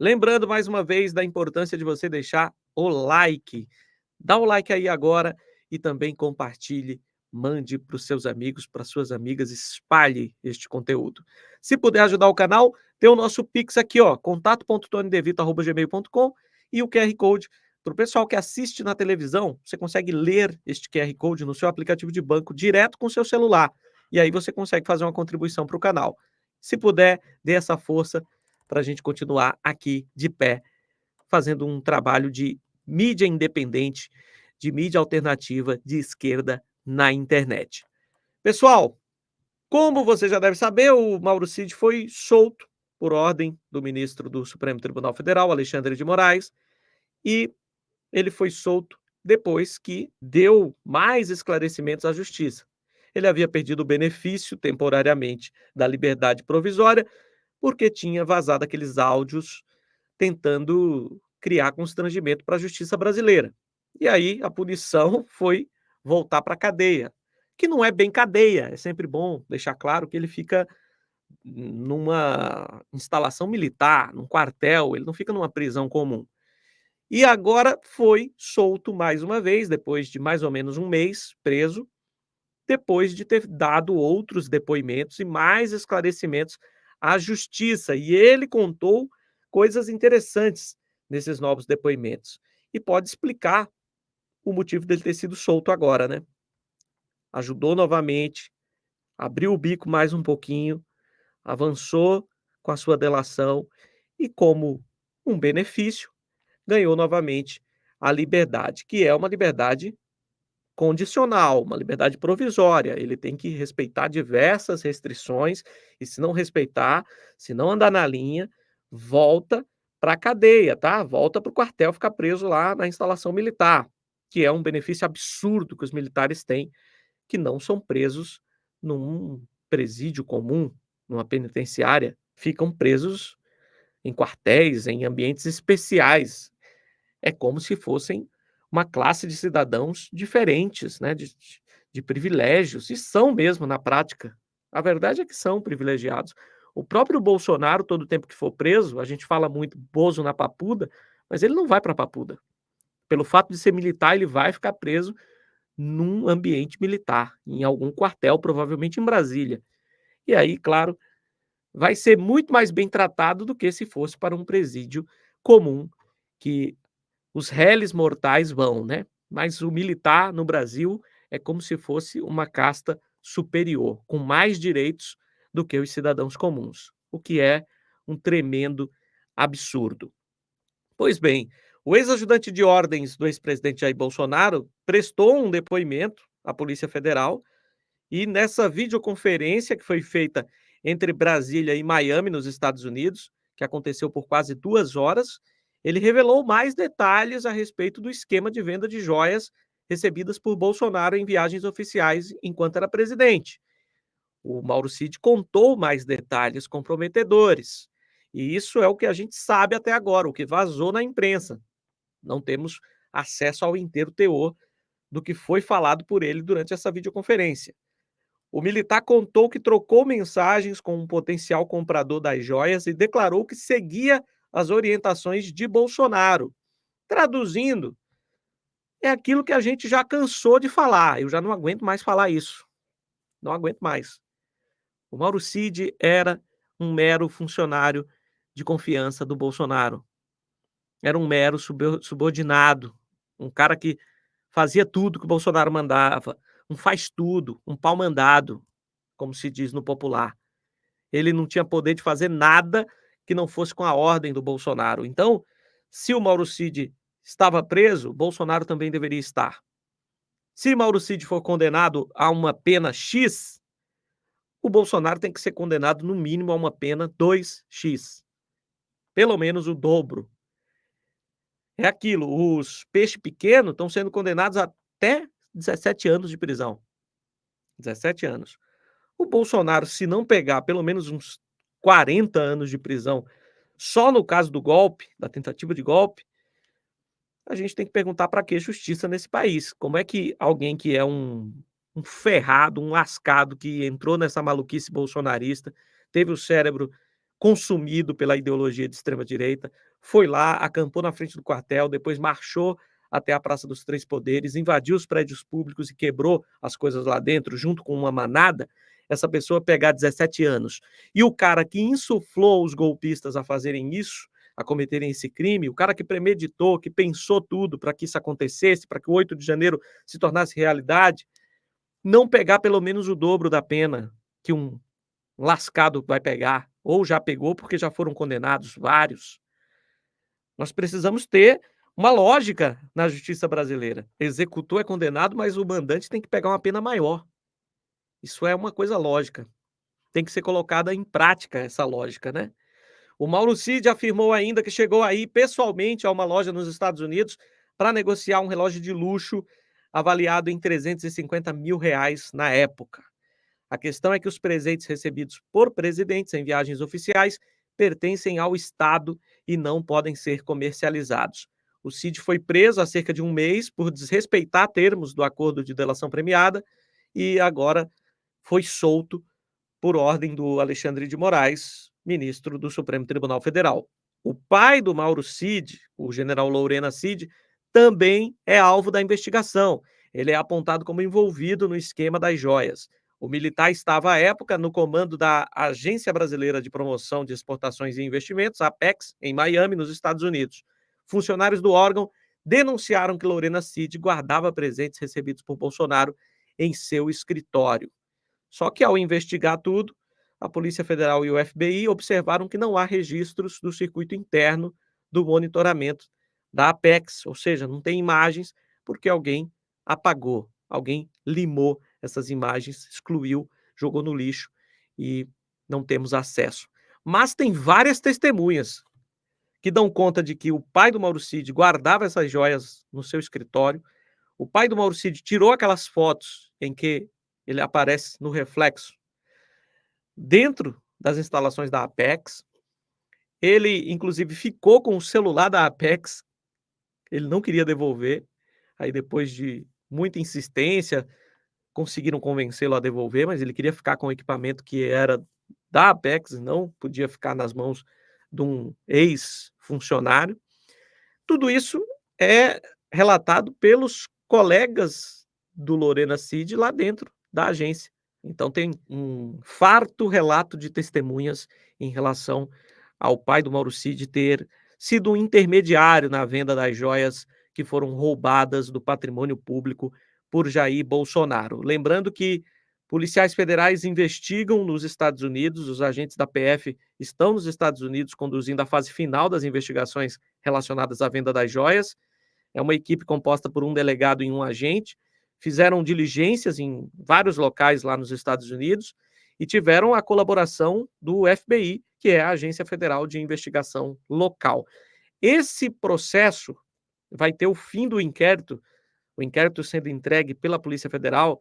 Lembrando mais uma vez da importância de você deixar o like. Dá o like aí agora e também compartilhe, mande para os seus amigos, para suas amigas, espalhe este conteúdo. Se puder ajudar o canal, tem o nosso Pix aqui, ó, contato.tonidevito@gmail.com e o QR Code para o pessoal que assiste na televisão, você consegue ler este QR Code no seu aplicativo de banco direto com o seu celular. E aí você consegue fazer uma contribuição para o canal. Se puder, dê essa força para a gente continuar aqui de pé, fazendo um trabalho de mídia independente, de mídia alternativa de esquerda na internet. Pessoal, como você já deve saber, o Mauro Cid foi solto por ordem do ministro do Supremo Tribunal Federal, Alexandre de Moraes, e ele foi solto depois que deu mais esclarecimentos à justiça. Ele havia perdido o benefício temporariamente da liberdade provisória porque tinha vazado aqueles áudios tentando criar constrangimento para a justiça brasileira. E aí a punição foi voltar para a cadeia, que não é bem cadeia, é sempre bom deixar claro que ele fica numa instalação militar, num quartel, ele não fica numa prisão comum. E agora foi solto mais uma vez, depois de mais ou menos um mês preso, depois de ter dado outros depoimentos e mais esclarecimentos à justiça. E ele contou coisas interessantes nesses novos depoimentos. E pode explicar o motivo dele ter sido solto agora, né? Ajudou novamente, abriu o bico mais um pouquinho, avançou com a sua delação e, como um benefício, ganhou novamente a liberdade, que é uma liberdade condicional, uma liberdade provisória. Ele tem que respeitar diversas restrições e, se não respeitar, se não andar na linha, volta para a cadeia, tá? Volta para o quartel, ficar preso lá na instalação militar, que é um benefício absurdo que os militares têm, que não são presos num presídio comum, numa penitenciária, ficam presos em quartéis, em ambientes especiais. É como se fossem uma classe de cidadãos diferentes, né, de privilégios, e são mesmo na prática. A verdade é que são privilegiados. O próprio Bolsonaro, todo o tempo que for preso, a gente fala muito Bozo na Papuda, mas ele não vai para a Papuda. Pelo fato de ser militar, ele vai ficar preso num ambiente militar, em algum quartel, provavelmente em Brasília. E aí, claro, vai ser muito mais bem tratado do que se fosse para um presídio comum, que os réis mortais vão, né? Mas o militar no Brasil é como se fosse uma casta superior, com mais direitos do que os cidadãos comuns, o que é um tremendo absurdo. Pois bem, o ex-ajudante de ordens do ex-presidente Jair Bolsonaro prestou um depoimento à Polícia Federal e nessa videoconferência que foi feita entre Brasília e Miami, nos Estados Unidos, que aconteceu por quase 2 horas, ele revelou mais detalhes a respeito do esquema de venda de joias recebidas por Bolsonaro em viagens oficiais enquanto era presidente. O Mauro Cid contou mais detalhes comprometedores. E isso é o que a gente sabe até agora, o que vazou na imprensa. Não temos acesso ao inteiro teor do que foi falado por ele durante essa videoconferência. O militar contou que trocou mensagens com um potencial comprador das joias e declarou que seguia as orientações de Bolsonaro. Traduzindo, é aquilo que a gente já cansou de falar. Eu já não aguento mais falar isso. Não aguento mais. O Mauro Cid era um mero funcionário de confiança do Bolsonaro. Era um mero subordinado, um cara que fazia tudo que o Bolsonaro mandava, um faz tudo, um pau mandado, como se diz no popular. Ele não tinha poder de fazer nada que não fosse com a ordem do Bolsonaro. Então, se o Mauro Cid estava preso, Bolsonaro também deveria estar. Se Mauro Cid for condenado a uma pena X, o Bolsonaro tem que ser condenado no mínimo a uma pena 2x, pelo menos o dobro. É aquilo, os peixes pequenos estão sendo condenados até 17 anos de prisão. 17 anos. O Bolsonaro, se não pegar pelo menos uns 40 anos de prisão, só no caso do golpe, da tentativa de golpe, a gente tem que perguntar para que justiça nesse país? Como é que alguém que é um ferrado, um lascado, que entrou nessa maluquice bolsonarista, teve o cérebro consumido pela ideologia de extrema direita, foi lá, acampou na frente do quartel, depois marchou até a Praça dos Três Poderes, invadiu os prédios públicos e quebrou as coisas lá dentro, junto com uma manada, essa pessoa pegar 17 anos. E o cara que insuflou os golpistas a fazerem isso, a cometerem esse crime, o cara que premeditou, que pensou tudo para que isso acontecesse, para que o 8 de janeiro se tornasse realidade, não pegar pelo menos o dobro da pena que um lascado vai pegar, ou já pegou porque já foram condenados vários. Nós precisamos ter uma lógica na justiça brasileira. Executor é condenado, mas o mandante tem que pegar uma pena maior. Isso é uma coisa lógica. Tem que ser colocada em prática essa lógica, né? O Mauro Cid afirmou ainda que chegou aí pessoalmente a uma loja nos Estados Unidos para negociar um relógio de luxo avaliado em R$ 350 mil na época. A questão é que os presentes recebidos por presidentes em viagens oficiais pertencem ao Estado e não podem ser comercializados. O Cid foi preso há cerca de um mês por desrespeitar termos do acordo de delação premiada e agora foi solto por ordem do Alexandre de Moraes, ministro do Supremo Tribunal Federal. O pai do Mauro Cid, o general Lourena Cid, também é alvo da investigação. Ele é apontado como envolvido no esquema das joias. O militar estava à época no comando da Agência Brasileira de Promoção de Exportações e Investimentos, APEX, em Miami, nos Estados Unidos. Funcionários do órgão denunciaram que Lourena Cid guardava presentes recebidos por Bolsonaro em seu escritório. Só que, ao investigar tudo, a Polícia Federal e o FBI observaram que não há registros do circuito interno do monitoramento da Apex, ou seja, não tem imagens porque alguém apagou, alguém limou essas imagens, excluiu, jogou no lixo e não temos acesso. Mas tem várias testemunhas que dão conta de que o pai do Mauro Cid guardava essas joias no seu escritório. O pai do Mauro Cid tirou aquelas fotos em que ele aparece no reflexo dentro das instalações da Apex. Ele, inclusive, ficou com o celular da Apex, ele não queria devolver. Aí, depois de muita insistência, conseguiram convencê-lo a devolver, mas ele queria ficar com o equipamento que era da Apex, não podia ficar nas mãos de um ex-funcionário. Tudo isso é relatado pelos colegas do Lorena Cid lá dentro da agência. Então tem um farto relato de testemunhas em relação ao pai do Mauro Cid ter sido um intermediário na venda das joias que foram roubadas do patrimônio público por Jair Bolsonaro. Lembrando que policiais federais investigam nos Estados Unidos, os agentes da PF estão nos Estados Unidos conduzindo a fase final das investigações relacionadas à venda das joias. É uma equipe composta por um delegado e um agente. Fizeram diligências em vários locais lá nos Estados Unidos e tiveram a colaboração do FBI, que é a Agência Federal de Investigação Local. Esse processo vai ter o fim do inquérito, o inquérito sendo entregue pela Polícia Federal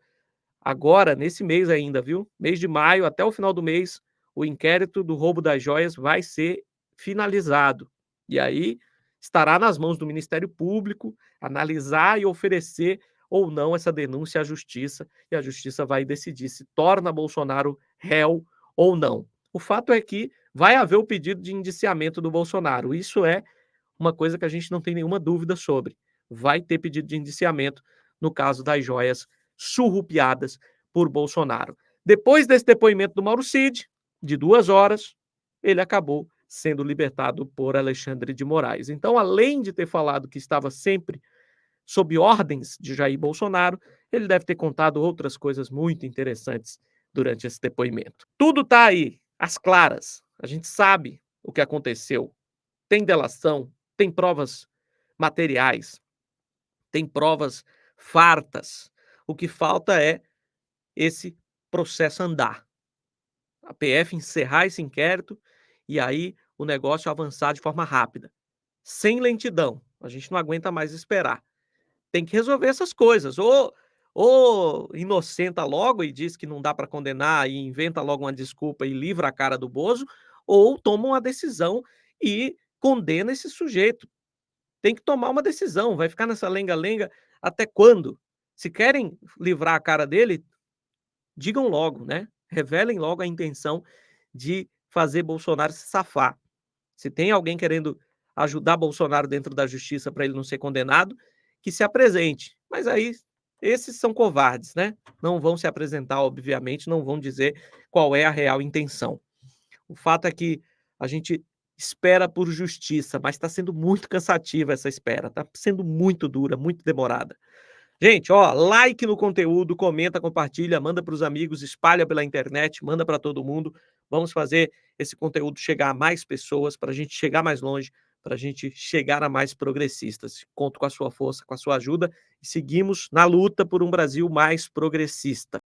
agora, nesse mês ainda, viu? Mês de maio, até o final do mês, o inquérito do roubo das joias vai ser finalizado. E aí estará nas mãos do Ministério Público analisar e oferecer ou não essa denúncia à justiça, e a justiça vai decidir se torna Bolsonaro réu ou não. O fato é que vai haver o pedido de indiciamento do Bolsonaro. Isso é uma coisa que a gente não tem nenhuma dúvida sobre. Vai ter pedido de indiciamento no caso das joias surrupiadas por Bolsonaro. Depois desse depoimento do Mauro Cid, de 2 horas, ele acabou sendo libertado por Alexandre de Moraes. Então, além de ter falado que estava sempre sob ordens de Jair Bolsonaro, ele deve ter contado outras coisas muito interessantes durante esse depoimento. Tudo está aí, às claras. A gente sabe o que aconteceu. Tem delação, tem provas materiais, tem provas fartas. O que falta é esse processo andar. A PF encerrar esse inquérito e aí o negócio avançar de forma rápida, sem lentidão. A gente não aguenta mais esperar. Tem que resolver essas coisas. Ou inocenta logo e diz que não dá para condenar e inventa logo uma desculpa e livra a cara do Bozo, ou toma uma decisão e condena esse sujeito. Tem que tomar uma decisão. Vai ficar nessa lenga-lenga até quando? Se querem livrar a cara dele, digam logo, né? Revelem logo a intenção de fazer Bolsonaro se safar. Se tem alguém querendo ajudar Bolsonaro dentro da justiça para ele não ser condenado, que se apresente. Mas aí, esses são covardes, né? Não vão se apresentar, obviamente, não vão dizer qual é a real intenção. O fato é que a gente espera por justiça, mas está sendo muito cansativa essa espera, está sendo muito dura, muito demorada. Gente, ó, like no conteúdo, comenta, compartilha, manda para os amigos, espalha pela internet, manda para todo mundo. Vamos fazer esse conteúdo chegar a mais pessoas, para a gente chegar mais longe, para a gente chegar a mais progressistas. Conto com a sua força, com a sua ajuda e seguimos na luta por um Brasil mais progressista.